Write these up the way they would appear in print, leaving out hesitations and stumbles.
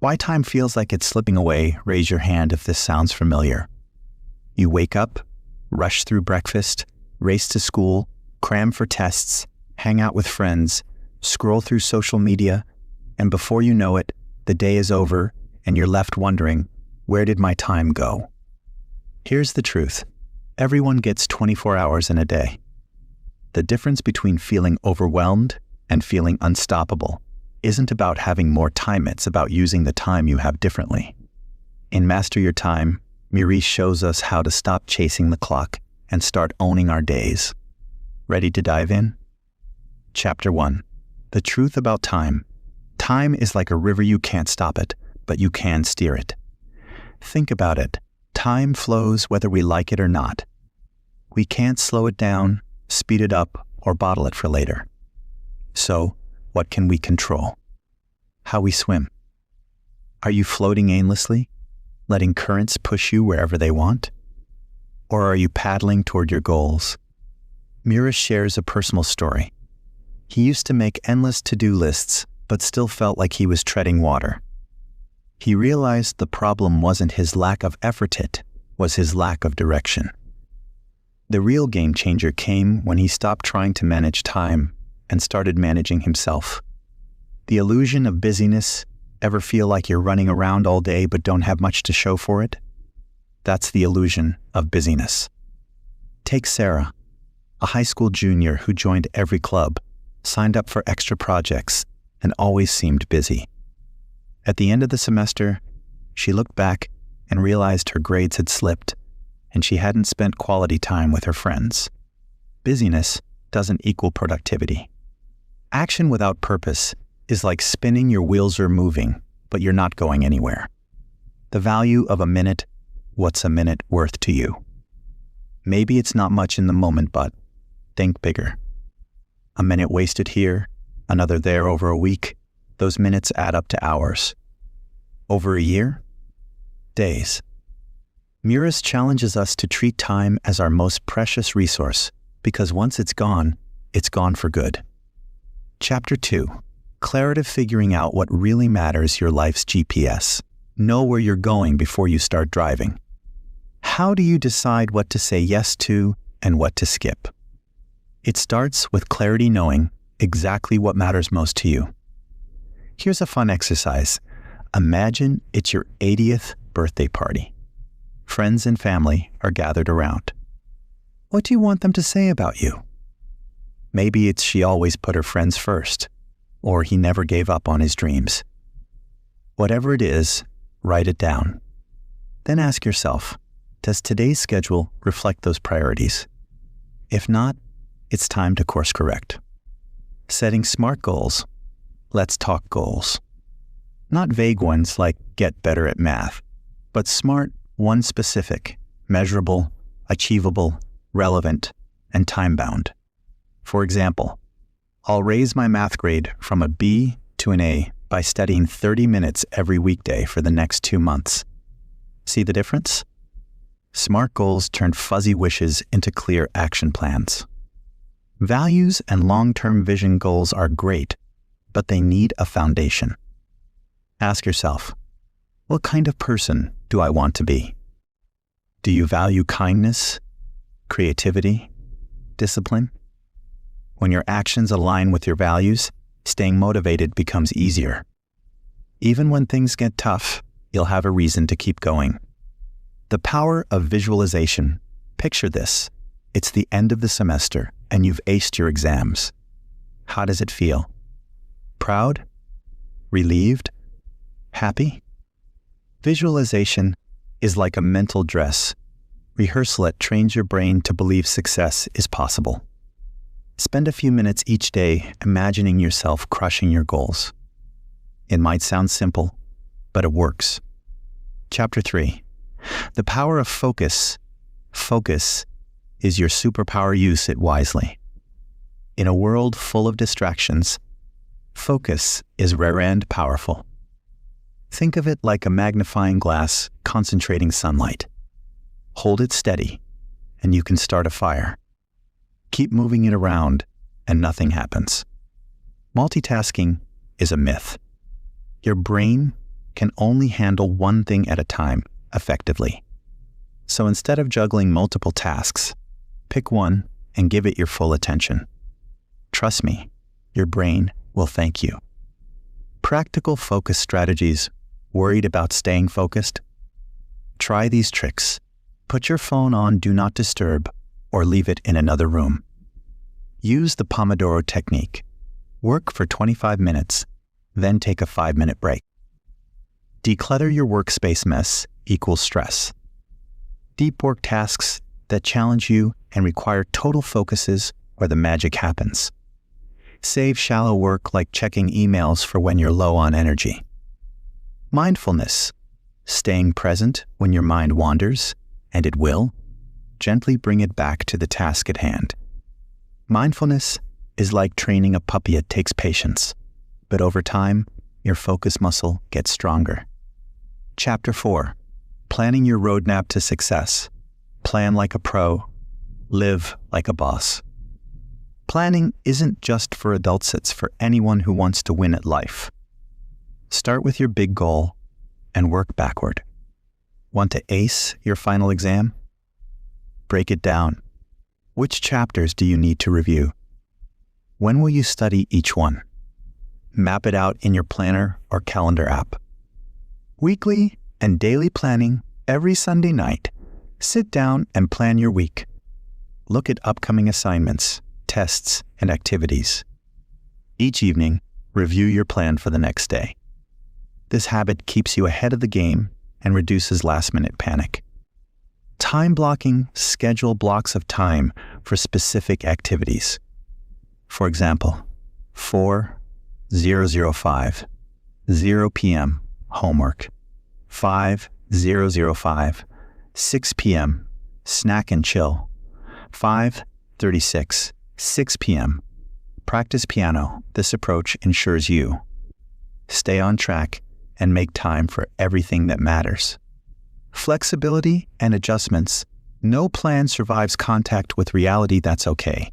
Why time feels like it's slipping away, raise your hand if this sounds familiar. You wake up, rush through breakfast, race to school, cram for tests, hang out with friends, scroll through social media, and before you know it, the day is over and you're left wondering, where did my time go? Here's the truth. Everyone gets 24 hours in a day. The difference between feeling overwhelmed and feeling unstoppable isn't about having more time, it's about using the time you have differently. In Master Your Time, Meurisse shows us how to stop chasing the clock and start owning our days. Ready to dive in? Chapter 1. The truth about time. Time is like a river, you can't stop it, but you can steer it. Think about it. Time flows whether we like it or not. We can't slow it down, speed it up, or bottle it for later. So, what can we control? How we swim. Are you floating aimlessly, letting currents push you wherever they want? Or are you paddling toward your goals? Meurisse shares a personal story. He used to make endless to-do lists, but still felt like he was treading water. He realized the problem wasn't his lack of effort, it was his lack of direction. The real game changer came when he stopped trying to manage time and started managing himself. The illusion of busyness. Ever feel like you're running around all day but don't have much to show for it? That's the illusion of busyness. Take Sarah, a high school junior who joined every club, signed up for extra projects, and always seemed busy. At the end of the semester, she looked back and realized her grades had slipped, and she hadn't spent quality time with her friends. Busyness doesn't equal productivity. Action without purpose is like spinning, your wheels are moving, but you're not going anywhere. The value of a minute, what's a minute worth to you? Maybe it's not much in the moment, but think bigger. A minute wasted here, another there over a week, those minutes add up to hours. Over a year? Days. Meurisse challenges us to treat time as our most precious resource, because once it's gone for good. Chapter 2. Clarity, figuring out what really matters, your life's GPS. Know where you're going before you start driving. How do you decide what to say yes to and what to skip? It starts with clarity, knowing exactly what matters most to you. Here's a fun exercise. Imagine it's your 80th birthday party. Friends and family are gathered around. What do you want them to say about you? Maybe it's she always put her friends first, or he never gave up on his dreams. Whatever it is, write it down. Then ask yourself, does today's schedule reflect those priorities? If not, it's time to course correct. Setting SMART goals. Let's talk goals. Not vague ones like get better at math, but SMART, one specific, measurable, achievable, relevant, and time-bound. For example, I'll raise my math grade from a B to an A by studying 30 minutes every weekday for the next 2 months. See the difference? SMART goals turn fuzzy wishes into clear action plans. Values and long-term vision goals are great, but they need a foundation. Ask yourself, what kind of person do I want to be? Do you value kindness, creativity, discipline? When your actions align with your values, staying motivated becomes easier. Even when things get tough, you'll have a reason to keep going. The power of visualization. Picture this. It's the end of the semester and you've aced your exams. How does it feel? Proud? Relieved? Happy? Visualization is like a mental dress. Rehearsal it trains your brain to believe success is possible. Spend a few minutes each day imagining yourself crushing your goals. It might sound simple, but it works. Chapter 3. The power of focus. Focus is your superpower. Use it wisely. In a world full of distractions, focus is rare and powerful. Think of it like a magnifying glass concentrating sunlight. Hold it steady, and you can start a fire. Keep moving it around, and nothing happens. Multitasking is a myth. Your brain can only handle one thing at a time effectively. So instead of juggling multiple tasks, pick one and give it your full attention. Trust me, your brain will thank you. Practical focus strategies. Worried about staying focused? Try these tricks. Put your phone on Do Not Disturb or leave it in another room. Use the Pomodoro technique. Work for 25 minutes, then take a 5-minute break. Declutter your workspace. Mess equals stress. Deep work tasks that challenge you and require total focuses where the magic happens. Save shallow work like checking emails for when you're low on energy. Mindfulness, staying present when your mind wanders, and it will, gently bring it back to the task at hand. Mindfulness is like training a puppy. It takes patience, but over time, your focus muscle gets stronger. Chapter 4. Planning your roadmap to success. Plan like a pro. Live like a boss. Planning isn't just for adults, it's for anyone who wants to win at life. Start with your big goal and work backward. Want to ace your final exam? Break it down. Which chapters do you need to review? When will you study each one? Map it out in your planner or calendar app. Weekly and daily planning every Sunday night. Sit down and plan your week. Look at upcoming assignments, tests, and activities. Each evening, review your plan for the next day. This habit keeps you ahead of the game and reduces last-minute panic. Time blocking. Schedule blocks of time for specific activities. For example, 4:005, 0 p.m. homework, 5:005, 6 p.m. snack and chill, 5:36, 6 p.m. practice piano. This approach ensures you stay on track and make time for everything that matters. Flexibility and adjustments. No plan survives contact with reality. That's okay.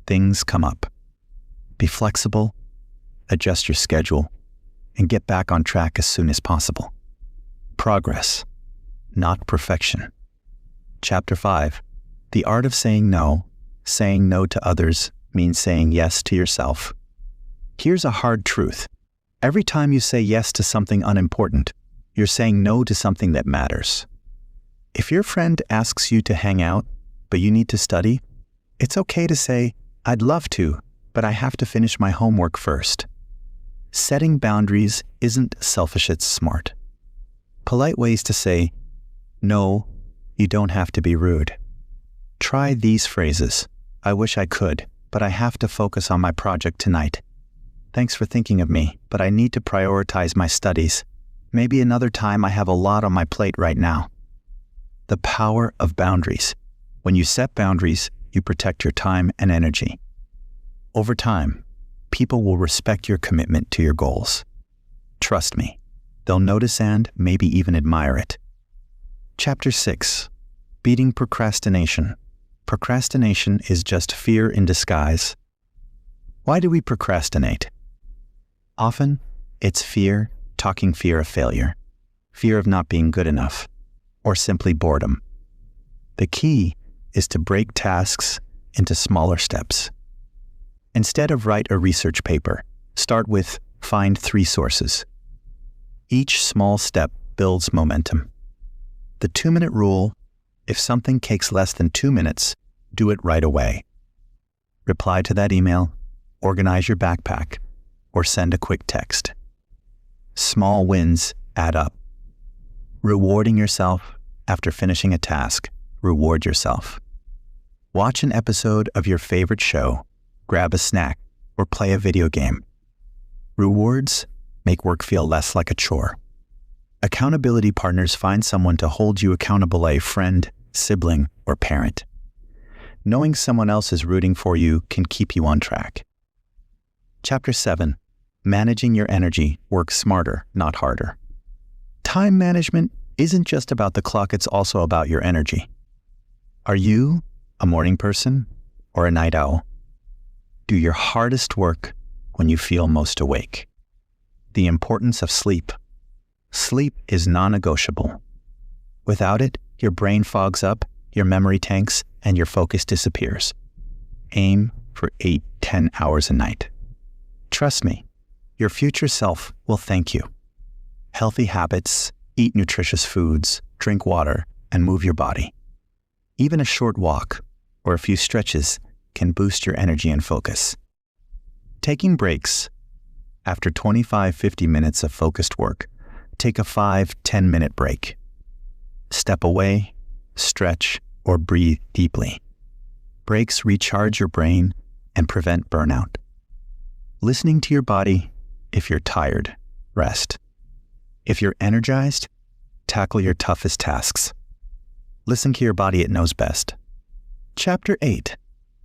Things come up. Be flexible, adjust your schedule, and get back on track as soon as possible. Progress, not perfection. Chapter 5. The art of saying no. Saying no to others means saying yes to yourself. Here's a hard truth. Every time you say yes to something unimportant, you're saying no to something that matters. If your friend asks you to hang out, but you need to study, it's okay to say, "I'd love to, but I have to finish my homework first." Setting boundaries isn't selfish, it's smart. Polite ways to say, "No, you don't have to be rude." Try these phrases. "I wish I could, but I have to focus on my project tonight. Thanks for thinking of me, but I need to prioritize my studies. Maybe another time. I have a lot on my plate right now." The power of boundaries. When you set boundaries, you protect your time and energy. Over time, people will respect your commitment to your goals. Trust me, they'll notice and maybe even admire it. Chapter 6. Beating procrastination. Procrastination is just fear in disguise. Why do we procrastinate? Often, it's fear, talking fear of failure, fear of not being good enough, or simply boredom. The key is to break tasks into smaller steps. Instead of write a research paper, start with find 3 sources. Each small step builds momentum. The 2-minute rule: if something takes less than 2 minutes, do it right away. Reply to that email, organize your backpack, or send a quick text. Small wins add up. Rewarding yourself after finishing a task. Reward yourself. Watch an episode of your favorite show, grab a snack, or play a video game. Rewards make work feel less like a chore. Accountability partners. Find someone to hold you accountable, a friend, sibling, or parent. Knowing someone else is rooting for you can keep you on track. Chapter 7. Managing your energy. Work smarter, not harder. Time management isn't just about the clock, it's also about your energy. Are you a morning person or a night owl? Do your hardest work when you feel most awake. The importance of sleep. Sleep is non-negotiable. Without it, your brain fogs up, your memory tanks, and your focus disappears. Aim for 8-10 hours a night. Trust me, your future self will thank you. Healthy habits, eat nutritious foods, drink water, and move your body. Even a short walk or a few stretches can boost your energy and focus. Taking breaks. After 25-50 minutes of focused work, take a 5-10 minute break. Step away, stretch, or breathe deeply. Breaks recharge your brain and prevent burnout. Listening to your body. If you're tired, rest. If you're energized, tackle your toughest tasks. Listen to your body, it knows best. Chapter 8.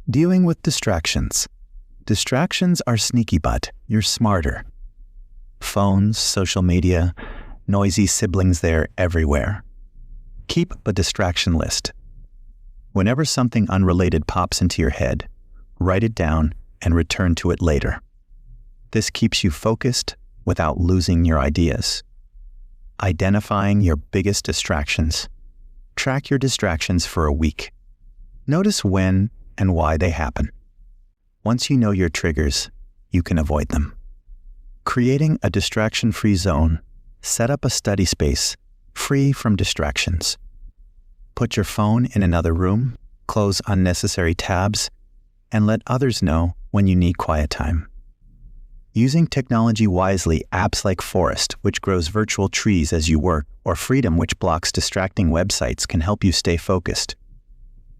Dealing with distractions. Distractions are sneaky, but you're smarter. Phones, social media, noisy siblings, they're everywhere. Keep a distraction list. Whenever something unrelated pops into your head, write it down and return to it later. This keeps you focused without losing your ideas. Identifying your biggest distractions. Track your distractions for a week. Notice when and why they happen. Once you know your triggers, you can avoid them. Creating a distraction-free zone. Set up a study space free from distractions. Put your phone in another room, close unnecessary tabs, and let others know when you need quiet time. Using technology wisely, apps like Forest, which grows virtual trees as you work, or Freedom, which blocks distracting websites, can help you stay focused.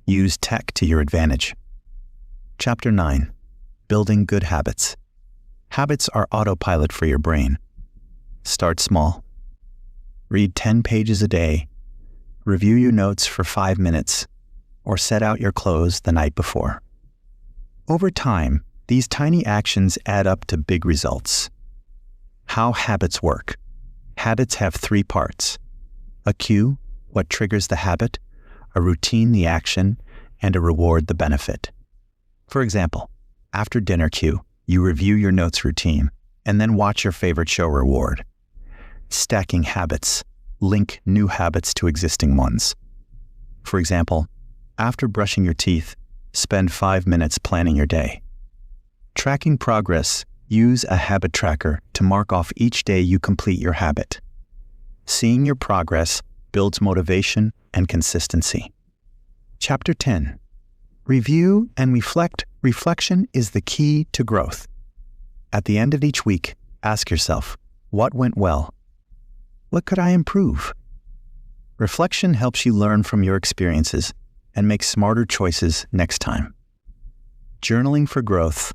Use tech to your advantage. Chapter 9. Building good habits. Habits are autopilot for your brain. Start small. Read 10 pages a day. Review your notes for 5 minutes, or set out your clothes the night before. Over time, these tiny actions add up to big results. How habits work. Habits have 3 parts. A cue, what triggers the habit, a routine, the action, and a reward, the benefit. For example, after dinner cue, you review your notes routine, and then watch your favorite show, reward. Stacking habits. Link new habits to existing ones. For example, after brushing your teeth, spend 5 minutes planning your day. Tracking progress. Use a habit tracker to mark off each day you complete your habit. Seeing your progress builds motivation and consistency. Chapter 10. Review and reflect. Reflection is the key to growth. At the end of each week, ask yourself, what went well? What could I improve? Reflection helps you learn from your experiences and make smarter choices next time. Journaling for growth.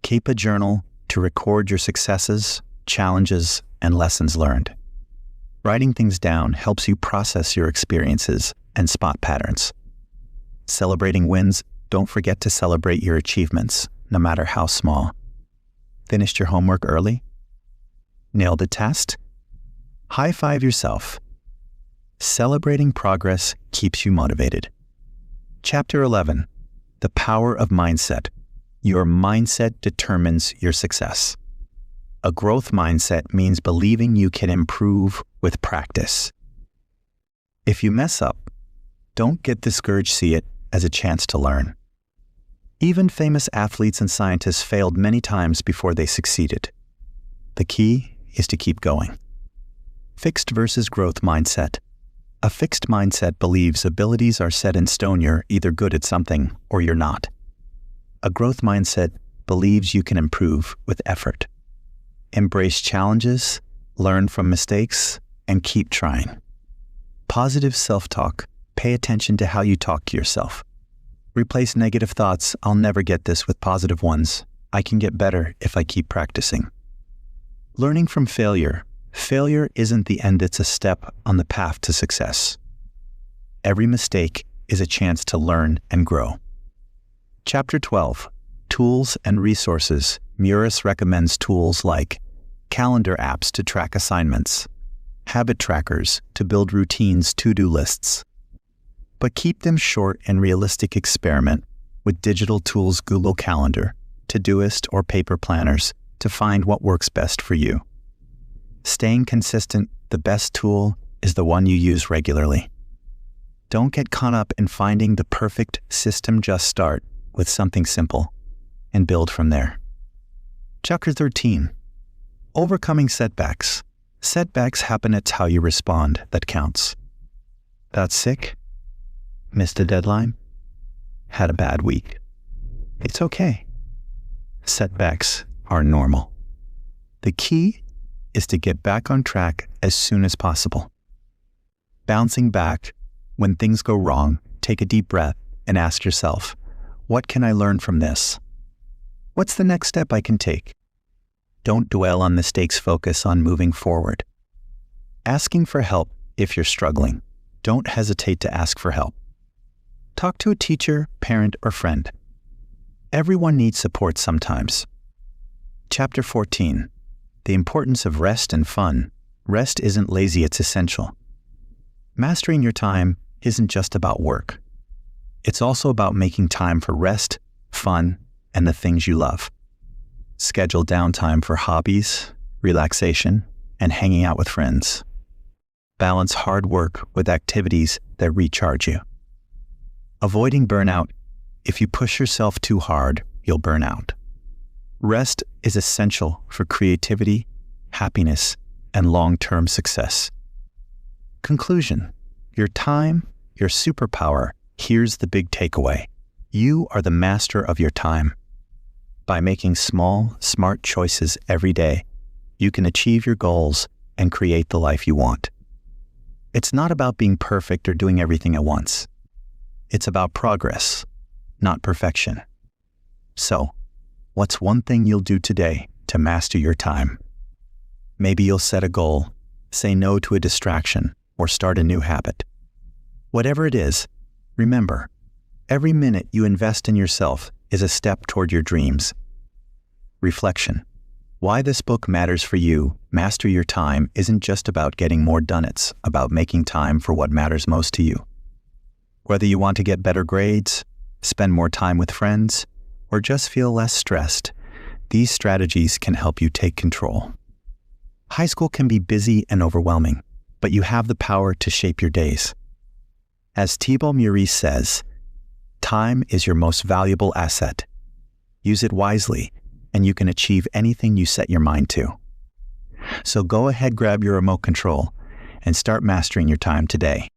Keep a journal to record your successes, challenges, and lessons learned. Writing things down helps you process your experiences and spot patterns. Celebrating wins. Don't forget to celebrate your achievements, no matter how small. Finished your homework early? Nailed a test? High-five yourself. Celebrating progress keeps you motivated. Chapter 11. The power of mindset. Your mindset determines your success. A growth mindset means believing you can improve with practice. If you mess up, don't get discouraged. See it as a chance to learn. Even famous athletes and scientists failed many times before they succeeded. The key is to keep going. Fixed versus growth mindset. A fixed mindset believes abilities are set in stone. You're either good at something or you're not. A growth mindset believes you can improve with effort. Embrace challenges, learn from mistakes, and keep trying. Positive self-talk. Pay attention to how you talk to yourself. Replace negative thoughts, I'll never get this, with positive ones. I can get better if I keep practicing. Learning from failure. Failure isn't the end, it's a step on the path to success. Every mistake is a chance to learn and grow. Chapter 12. Tools and resources. Meurisse recommends tools like calendar apps to track assignments, habit trackers to build routines, to-do lists. But keep them short and realistic. Experiment with digital tools, Google Calendar, Todoist, or paper planners to find what works best for you. Staying consistent, the best tool, is the one you use regularly. Don't get caught up in finding the perfect system. Just start with something simple and build from there. Chapter 13. Overcoming setbacks. Setbacks happen. It's how you respond that counts. Got sick? Missed a deadline? Had a bad week? It's okay. Setbacks are normal. The key is to get back on track as soon as possible. Bouncing back when things go wrong, take a deep breath and ask yourself, what can I learn from this? What's the next step I can take? Don't dwell on mistakes, focus on moving forward. Asking for help if you're struggling. Don't hesitate to ask for help. Talk to a teacher, parent, or friend. Everyone needs support sometimes. Chapter 14. The importance of rest and fun. Rest isn't lazy, it's essential. Mastering your time isn't just about work. It's also about making time for rest, fun, and the things you love. Schedule downtime for hobbies, relaxation, and hanging out with friends. Balance hard work with activities that recharge you. Avoiding burnout. If you push yourself too hard, you'll burn out. Rest is essential for creativity, happiness, and long-term success. Conclusion. Your time, your superpower. Here's the big takeaway. You are the master of your time. By making small, smart choices every day, you can achieve your goals and create the life you want. It's not about being perfect or doing everything at once. It's about progress, not perfection. So, what's one thing you'll do today to master your time? Maybe you'll set a goal, say no to a distraction, or start a new habit. Whatever it is, remember, every minute you invest in yourself is a step toward your dreams. Reflection. Why this book matters for you, Master Your Time, isn't just about getting more done. It's about making time for what matters most to you. Whether you want to get better grades, spend more time with friends, or just feel less stressed, these strategies can help you take control. High school can be busy and overwhelming, but you have the power to shape your days. As Thibaut Meurisse says, time is your most valuable asset. Use it wisely, and you can achieve anything you set your mind to. So go ahead, grab your remote control, and start mastering your time today.